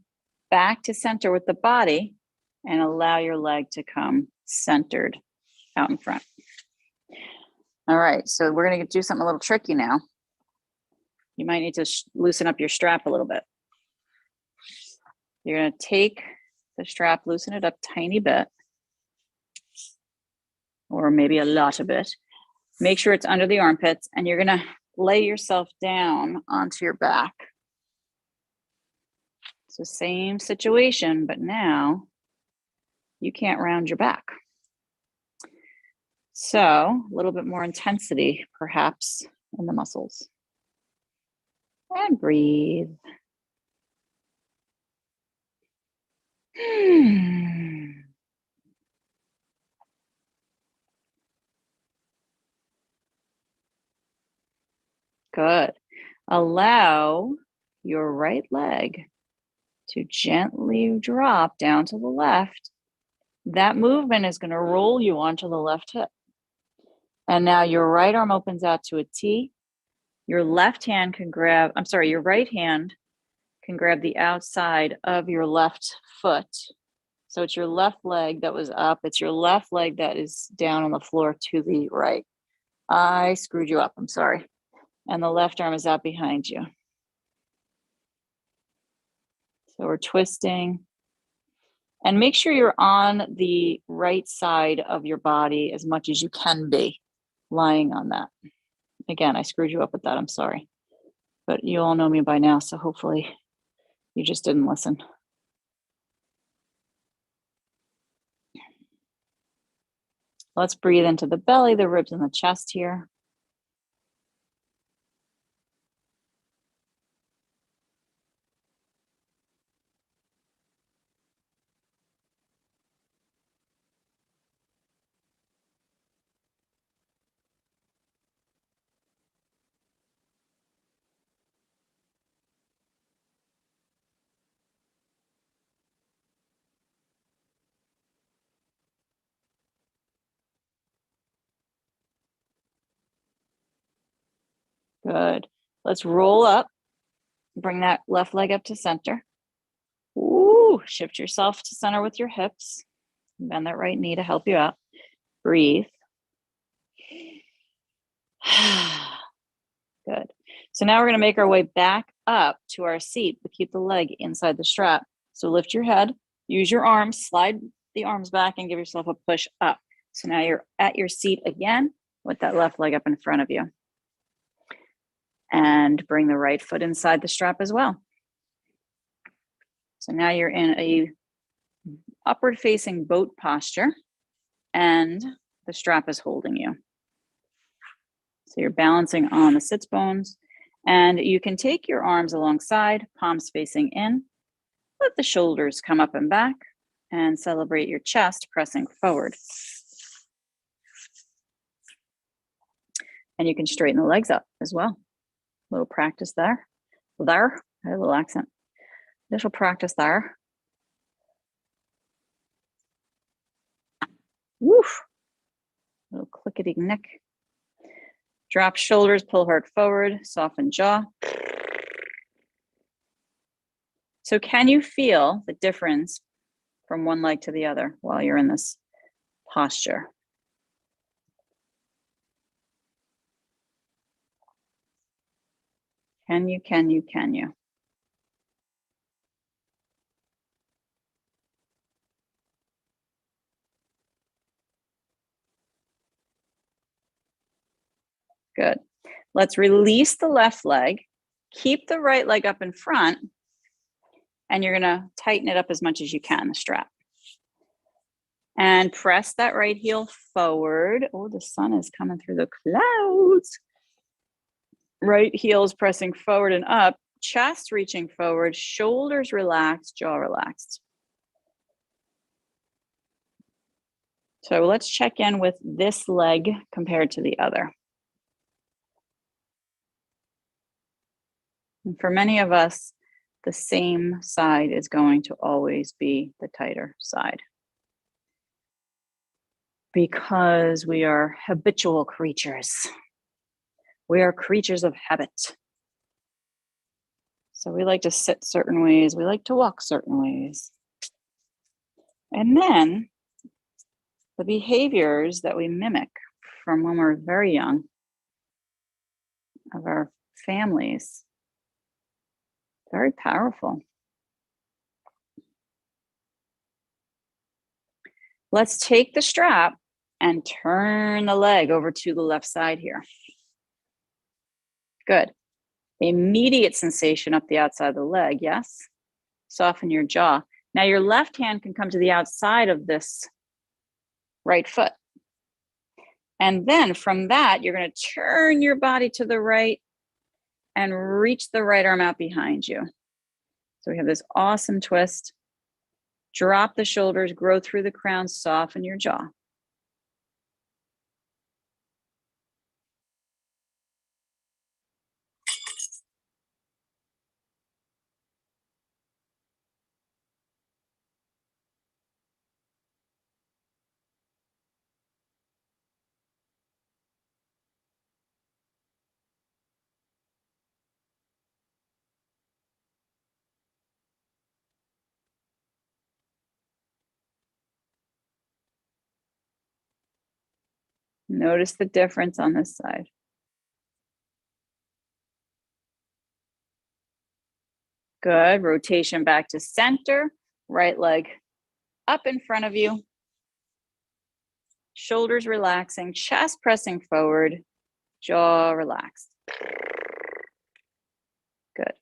back to center with the body and allow your leg to come centered out in front. All right, so we're going to do something a little tricky now. You might need to loosen up your strap a little bit. You're going to take the strap, loosen it up tiny bit, or maybe a lot of it. Make sure it's under the armpits, and you're going to lay yourself down onto your back. So same situation, but now you can't round your back. So a little bit more intensity, perhaps, in the muscles. And breathe. Good. Allow your right leg to gently drop down to the left. That movement is going to roll you onto the left hip. And now your right arm opens out to a T. Your left hand can grab, your right hand can grab the outside of your left foot. So it's your left leg that was up. It's your left leg that is down on the floor to the right. I screwed you up. I'm sorry. And the left arm is out behind you. So we're twisting. And make sure you're on the right side of your body as much as you can be, lying on that. Again, I screwed you up with that. I'm sorry. But you all know me by now, so hopefully you just didn't listen. Let's breathe into the belly, the ribs, and the chest here. Good. Let's roll up. Bring that left leg up to center. Ooh, shift yourself to center with your hips. Bend that right knee to help you out. Breathe. Good. So now we're going to make our way back up to our seat, but keep the leg inside the strap. So lift your head, use your arms, slide the arms back, and give yourself a push up. So now you're at your seat again with that left leg up in front of you. And bring the right foot inside the strap as well. So now you're in a upward facing boat posture, and the strap is holding you. So you're balancing on the sits bones, and you can take your arms alongside, palms facing in. Let the shoulders come up and back, and celebrate your chest pressing forward. And you can straighten the legs up as well. A little practice there. There, I had a little accent. Little practice there. Woof. A little clickety neck. Drop shoulders, pull heart forward, soften jaw. So can you feel the difference from one leg to the other while you're in this posture? Can you? Good. Let's release the left leg. Keep the right leg up in front, and you're going to tighten it up as much as you can, the strap. And press that right heel forward. Oh, the sun is coming through the clouds. Right heel is pressing forward and up, chest reaching forward, shoulders relaxed, jaw relaxed. So let's check in with this leg compared to the other. And for many of us, the same side is going to always be the tighter side, because we are habitual creatures. We are creatures of habit. So we like to sit certain ways. We like to walk certain ways. And then the behaviors that we mimic from when we're very young of our families, very powerful. Let's take the strap and turn the leg over to the left side here. Good. Immediate sensation up the outside of the leg, yes? Soften your jaw. Now your left hand can come to the outside of this right foot. And then from that, you're going to turn your body to the right and reach the right arm out behind you. So we have this awesome twist. Drop the shoulders, grow through the crown, soften your jaw. Notice the difference on this side. Good. Rotation back to center. Right leg up in front of you. Shoulders relaxing, chest pressing forward, jaw relaxed. Good.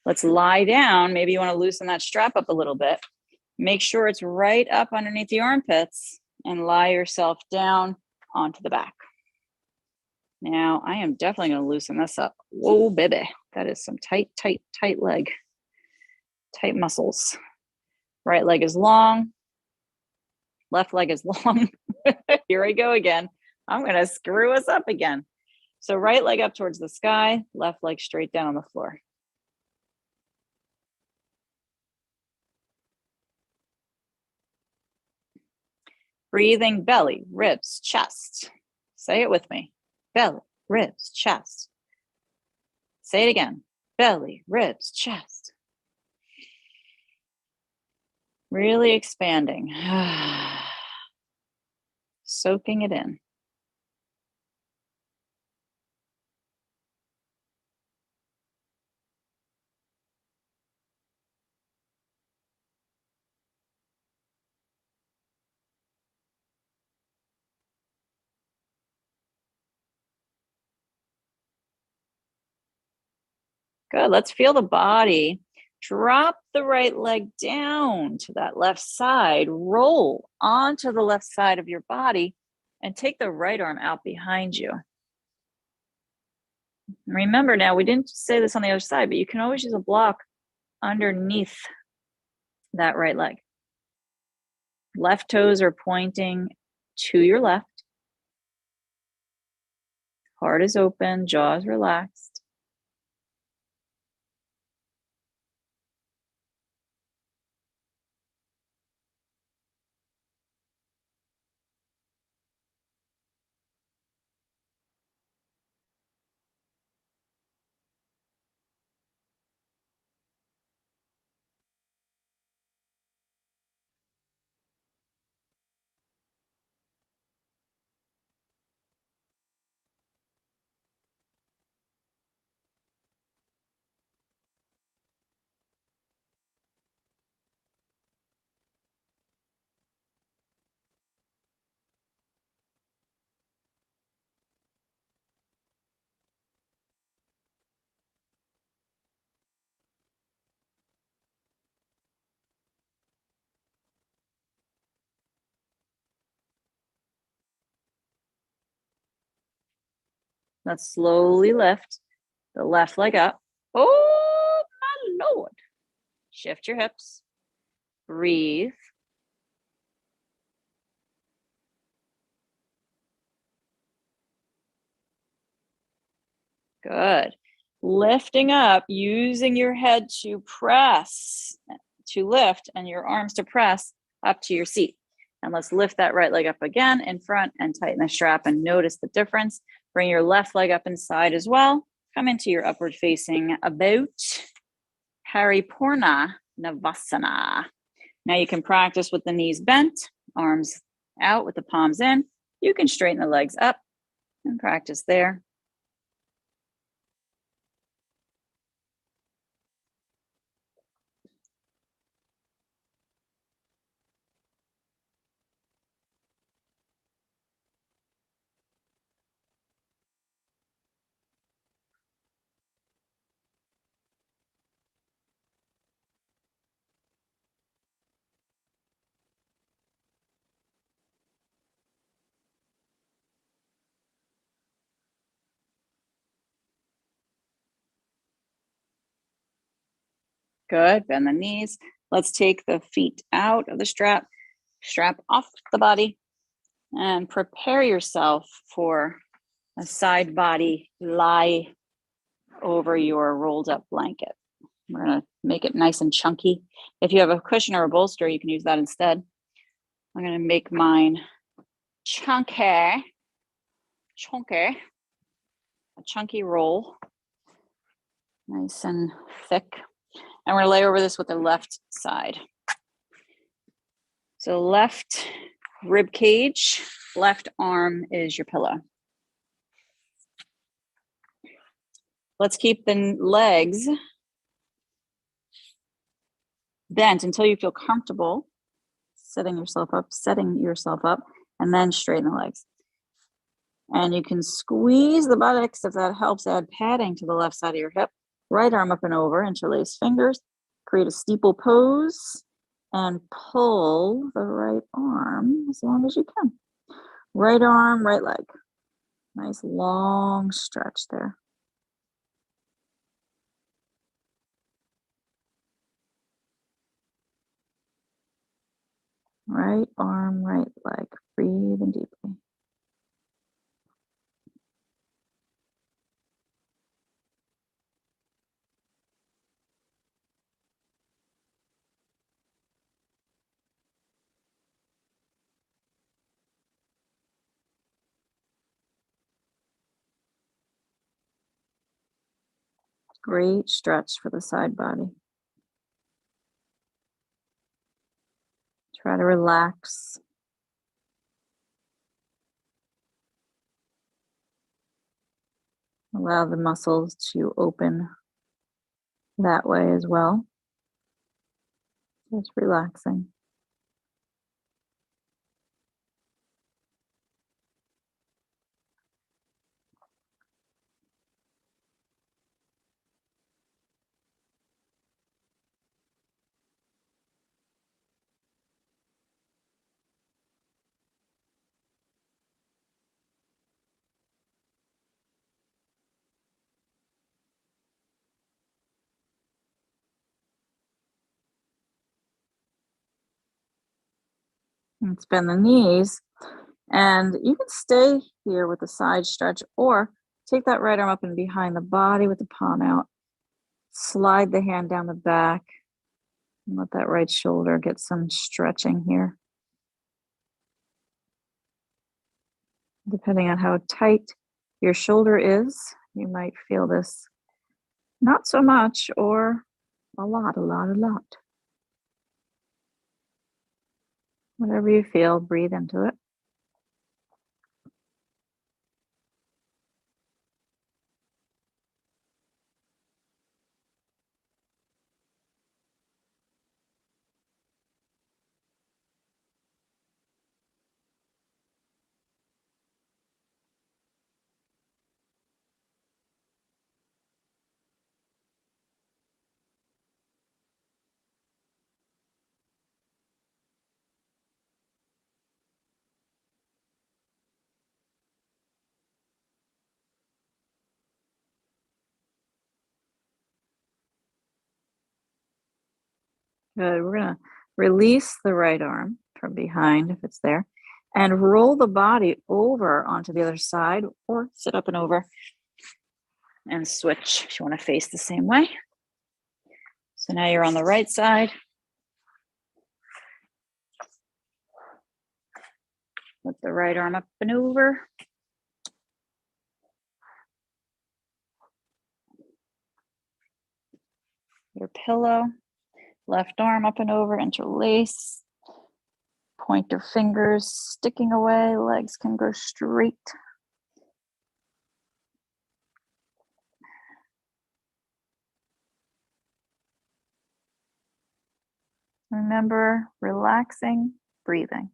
Let's lie down. Maybe you want to loosen that strap up a little bit. Make sure it's right up underneath the armpits and lie yourself down onto the back. Now, I am definitely going to loosen this up. Whoa, baby. That is some tight, tight, tight leg. Tight muscles. Right leg is long. Left leg is long. Here I go again. I'm going to screw us up again. So right leg up towards the sky, left leg straight down on the floor. Breathing belly, ribs, chest. Say it with me. Belly, ribs, chest. Say it again. Belly, ribs, chest. Really expanding. Soaking it in. Good. Let's feel the body. Drop the right leg down to that left side. Roll onto the left side of your body and take the right arm out behind you. Remember now, we didn't say this on the other side, but you can always use a block underneath that right leg. Left toes are pointing to your left. Heart is open, jaw is relaxed. Let's slowly lift the left leg up. Oh, my Lord. Shift your hips. Breathe. Good. Lifting up, using your head to press, to lift, and your arms to press up to your seat. And let's lift that right leg up again in front and tighten the strap and notice the difference. Bring your left leg up inside as well. Come into your upward facing boat. Paripurna Navasana. Now you can practice with the knees bent, arms out with the palms in. You can straighten the legs up and practice there. Good, bend the knees. Let's take the feet out of the strap off the body, and prepare yourself for a side body lie over your rolled up blanket. We're gonna make it nice and chunky. If you have a cushion or a bolster, you can use that instead. I'm gonna make mine chunky, a chunky roll, nice and thick. And we're gonna lay over this with the left side. So left rib cage, left arm is your pillow. Let's keep the legs bent until you feel comfortable setting yourself up, and then straighten the legs. And you can squeeze the buttocks if that helps add padding to the left side of your hip. Right arm up and over, interlace fingers, create a steeple pose, and pull the right arm as long as you can. Right arm, right leg. Nice long stretch there. Right arm, right leg. Breathing deeply. Great stretch for the side body. Try to relax. Allow the muscles to open that way as well. Just relaxing. Let's bend the knees, and you can stay here with the side stretch, or take that right arm up and behind the body with the palm out. Slide the hand down the back and let that right shoulder get some stretching here. Depending on how tight your shoulder is, you might feel this not so much or a lot. Whatever you feel, breathe into it. Good. We're going to release the right arm from behind if it's there, and roll the body over onto the other side, or sit up and over and switch if you want to face the same way. So now you're on the right side. Lift the right arm up and over. your pillow. Left arm up and over, interlace. Point your fingers sticking away, legs can go straight. Remember, relaxing, breathing.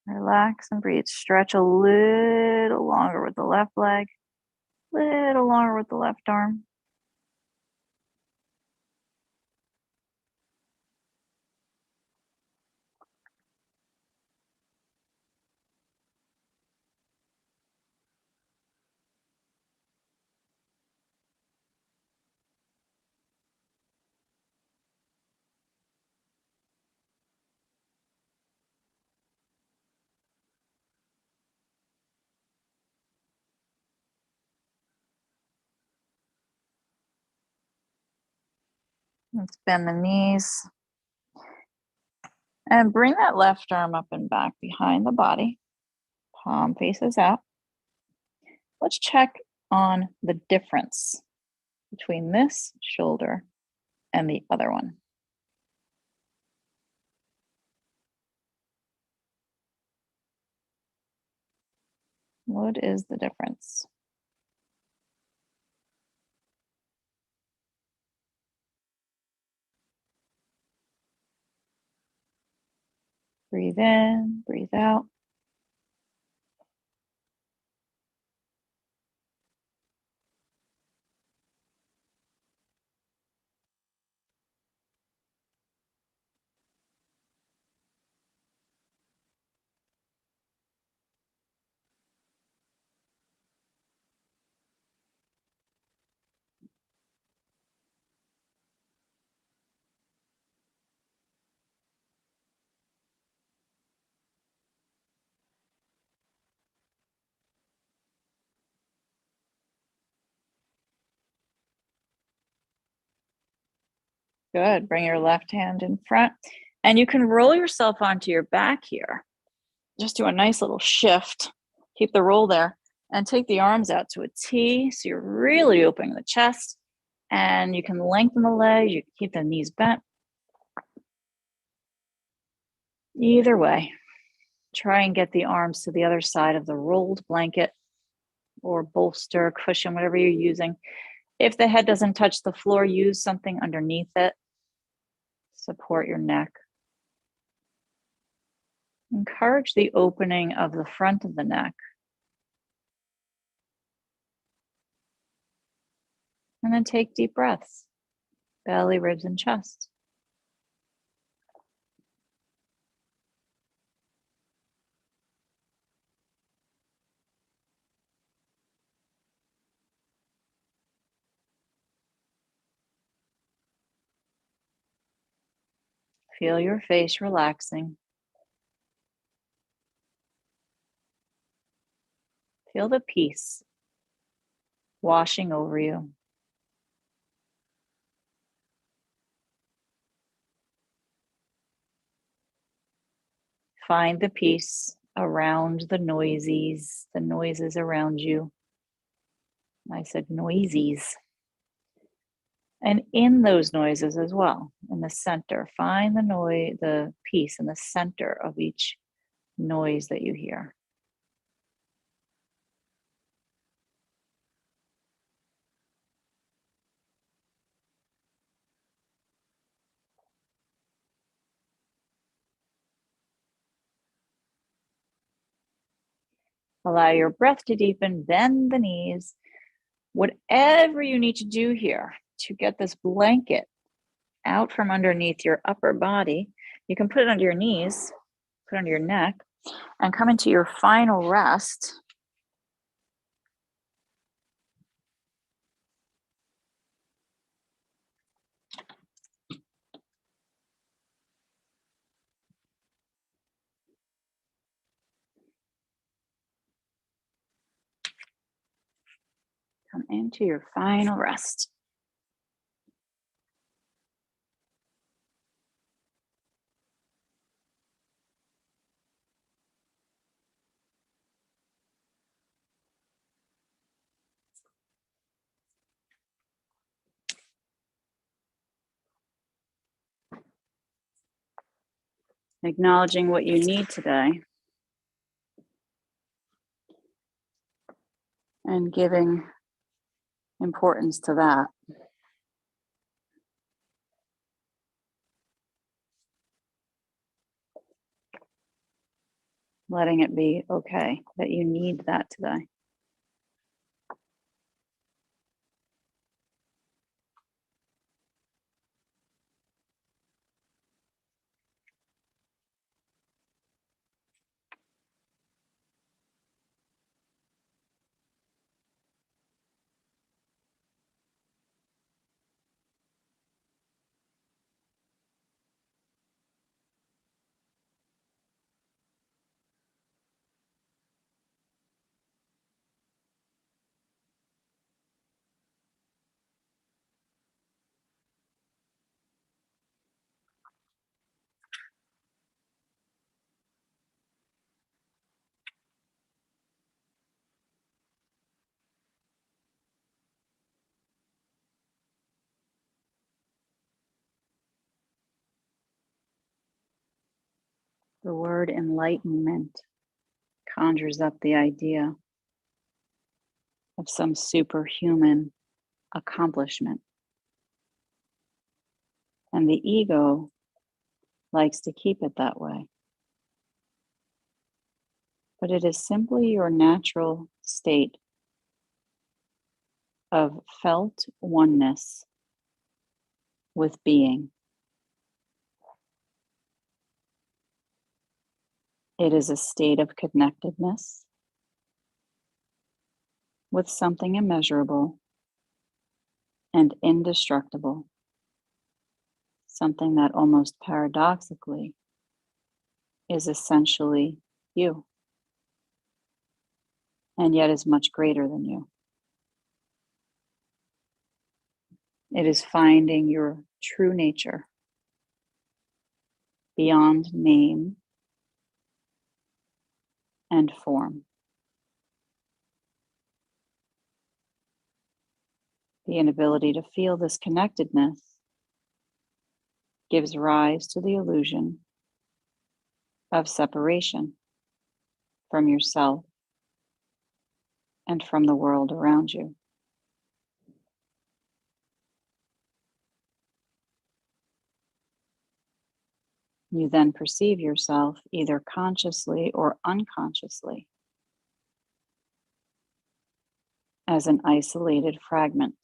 Relax and breathe. Stretch a little longer with the left leg, little longer with the left arm. Let's bend the knees. And bring that left arm up and back behind the body. Palm faces out. Let's check on the difference between this shoulder and the other one. What is the difference? Breathe in, breathe out. Good. Bring your left hand in front. And you can roll yourself onto your back here. Just do a nice little shift. Keep the roll there. And take the arms out to a T. So you're really opening the chest. And you can lengthen the legs. You can keep the knees bent. Either way, try and get the arms to the other side of the rolled blanket or bolster, cushion, whatever you're using. If the head doesn't touch the floor, use something underneath it. Support your neck. Encourage the opening of the front of the neck. And then take deep breaths, belly, ribs, and chest. Feel your face relaxing. Feel the peace washing over you. Find the peace around the noises around you. I said noisies. And in those noises as well, in the center, find the peace in the center of each noise that you hear. Allow your breath to deepen, bend the knees. Whatever you need to do here to get this blanket out from underneath your upper body, you can put it under your knees, put it under your neck, and come into your final rest. Come into your final rest. Acknowledging what you need today and giving importance to that. Letting it be okay that you need that today. The word enlightenment conjures up the idea of some superhuman accomplishment. And the ego likes to keep it that way. But it is simply your natural state of felt oneness with being. It is a state of connectedness with something immeasurable and indestructible, something that almost paradoxically is essentially you, and yet is much greater than you. It is finding your true nature beyond name and form. The inability to feel this connectedness gives rise to the illusion of separation from yourself and from the world around you. You then perceive yourself either consciously or unconsciously as an isolated fragment.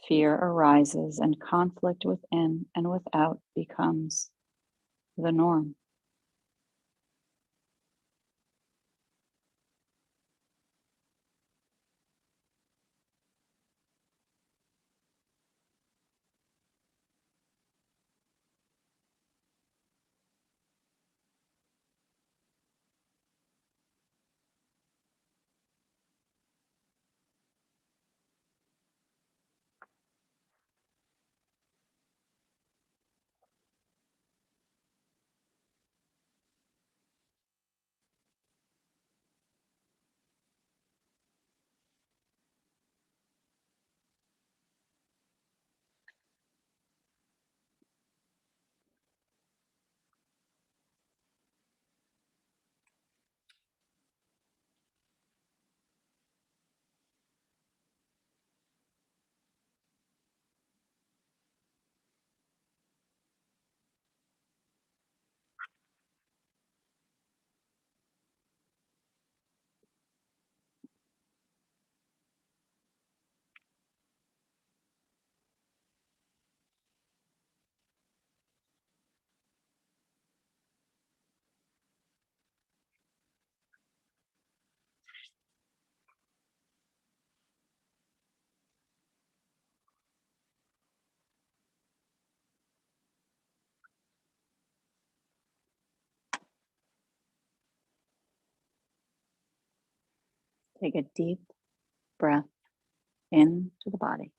Fear arises and conflict within and without becomes the norm. Take a deep breath into the body.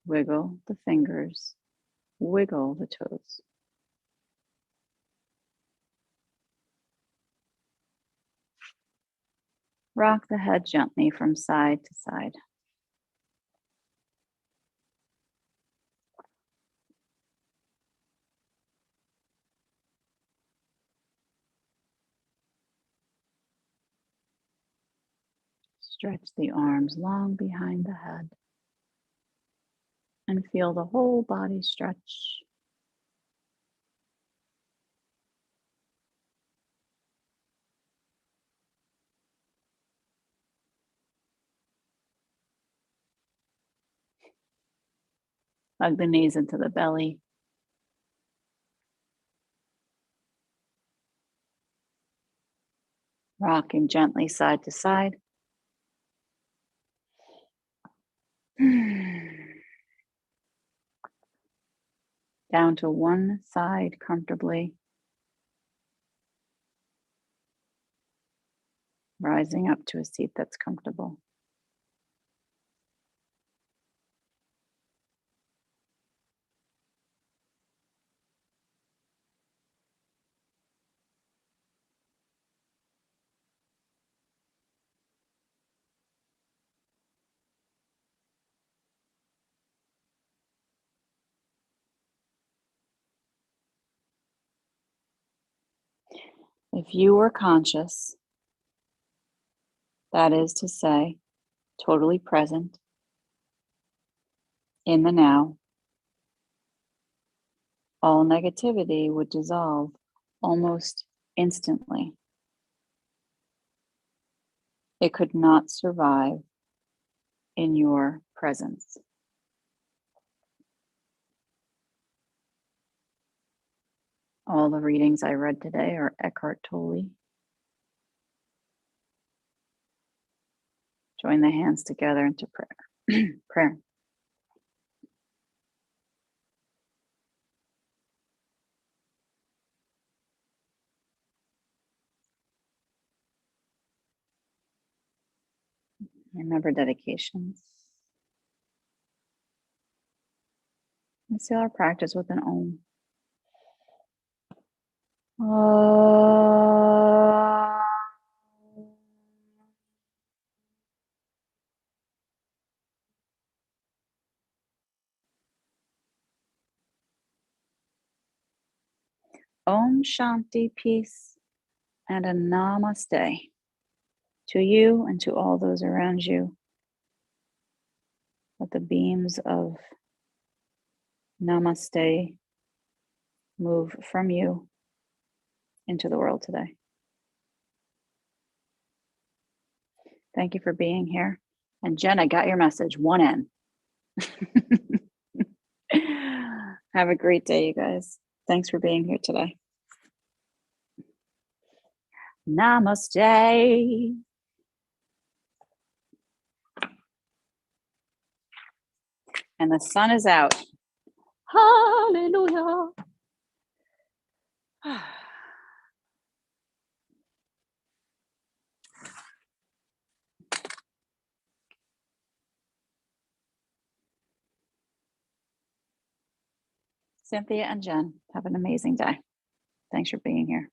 Wiggle the fingers, wiggle the toes. Rock the head gently from side to side. Stretch the arms long behind the head and feel the whole body stretch. Hug the knees into the belly. Rocking gently side to side. Down to one side comfortably. Rising up to a seat that's comfortable. If you were conscious, that is to say, totally present in the now, all negativity would dissolve almost instantly. It could not survive in your presence. All the readings I read today are Eckhart Tolle. Join the hands together into prayer. Prayer. Remember dedications. Let's seal our practice with an Om. Om Shanti, peace, and a namaste to you and to all those around you. Let the beams of namaste move from you into the world today. Thank you for being here. And Jen, I got your message, 1N. Have a great day, you guys. Thanks for being here today. Namaste. And the sun is out. Hallelujah. Cynthia and Jen, have an amazing day. Thanks for being here.